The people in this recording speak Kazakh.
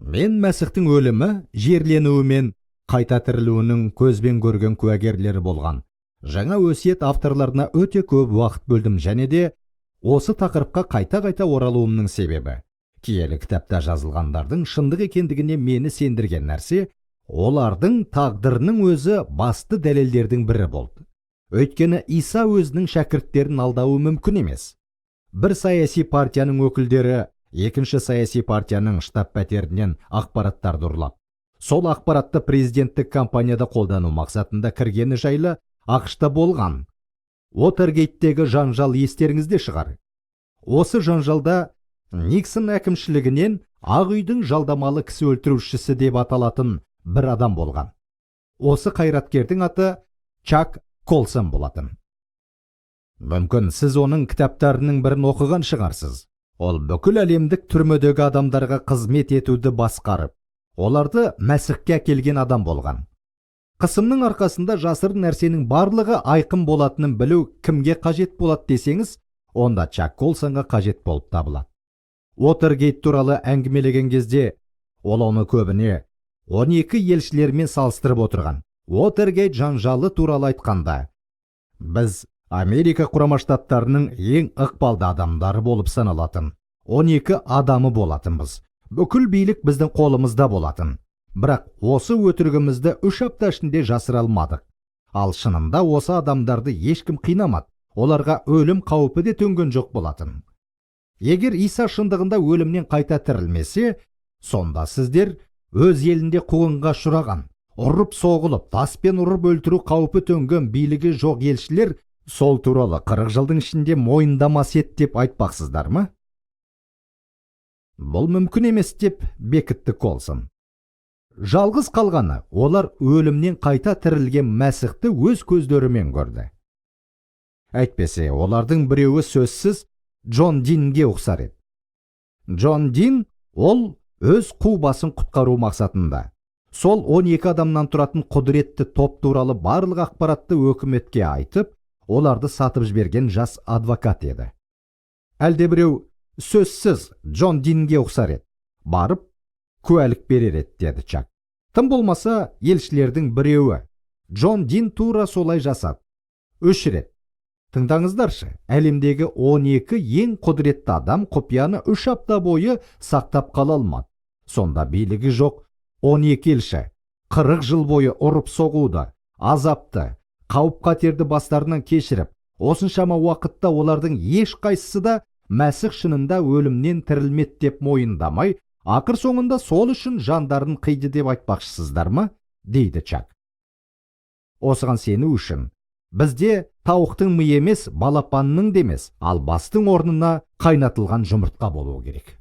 Мен Мәсіхтің өлімі, жерленуі мен қайта тірілуінің көзбен көрген куәгерлері болған. Жаңа өсиет авторларына өте көп уақыт бөлдім және де осы тақырыпқа қайта-қайта оралуымның себебі. Киелі кітапта жазылғандардың шындық екендігіне мені сендірген нәрсе, олардың тағдырының өзі басты дәлелдердің бірі болды. Өйткені Иса өзінің шәкірттерін алдауы мүмкін емес. Бір саяси партияның өкілдері екінші саяси партияның штаб пәтерінен ақпараттарды ұрлап, сол ақпаратты президенттік кампанияда қолдану мақсатында кіргені жайлы ақшта болған. Уотергейттегі жанжал естеріңізде шығар. Осы жанжалда Никсон әкімшілігінен Ақ үйдің жалдамалы кісі өлтірушісі деп аталатын бір адам болған. Осы қайраткердің аты Чак Колсон болатын. Мүмкін сіз оның кітаптарының бірін оқыған шығарсыз. Ол бүкіл әлемдік түрмедегі адамдарға қызмет етуді басқарып, оларды Мәсіхке әкелген адам болған. Қысымның арқасында жасырын нәрсенің барлығы айқын болатынын білу кімге қажет болады десеңіз, онда Чак Колсонға қажет болып табылады. Уотергейт туралы әңгімелеген кезде, ол оны көбіне 12 елшілермен салыстырып отырған. Уотергейт жанжалы туралы айтқанда, біз Америка Құрама Штаттарының ең ықпалды адамдары болып саналатын 12 адамы болатынбыз. Бүкіл билік біздің қолымызда болатын. Бірақ осы өтірігімізді 3 апта ішінде жасыра алмадық. Ал шынында осы адамдарды ешкім қинамады. Оларға өлім қаупі де төнген жоқ болатын. Егер Иса шындығында өлімнен қайта тірілмесе, сонда сіздер өз елінде қуғынға ұшыраған, ұрып соғылып, таспен ұрып өлтіру қаупі төнген билігі жоқ елшілер сол туралы 40 жылдың ішінде мойындамас еді деп айтпақсыздар ма? Бұл мүмкін емес деп бекітті Колсон. Жалғыз қалғаны, олар өлімнен қайта тірілген Мәсіхті өз көздерімен көрді. Әйтпесе, олардың біреуі сөзсіз Джон Динге ұқсар еді. Джон Дин, ол өз қу басын құтқару мақсатында сол 12 адамнан тұратын құдіретті топ туралы барлық ақпаратты өкіметке айтып, оларды сатып жіберген жас адвокат еді. Әлде біреу сөзсіз Джон Динге ұқсар еді. Барып, куәлік берер еді, деді Чак. Тым болмаса, елшілердің біреуі Джон Дин тура солай жасады. 3 рет. Тыңдаңыздаршы, әлемдегі 12 ең құдіретті адам құпияны 3 апта бойы сақтап қала алмады. Сонда билігі жоқ 12 елші 40 жыл бойы ұрып соғуды, азапты, қауіп-қатерді бастарынан кешіріп, осыншама уақытта олардың ешқайсысы да Мәсіх шынында өлімнен тірілмеді деп мойындамай, ақыр соңында сол үшін жандарын қиды деп айтпақшысыздар ма? Дейді Чак. Осыған сену үшін бізде тауықтың миы емес, балапанның демес, ал бастың орнына қайнатылған жұмыртқа болуы керек.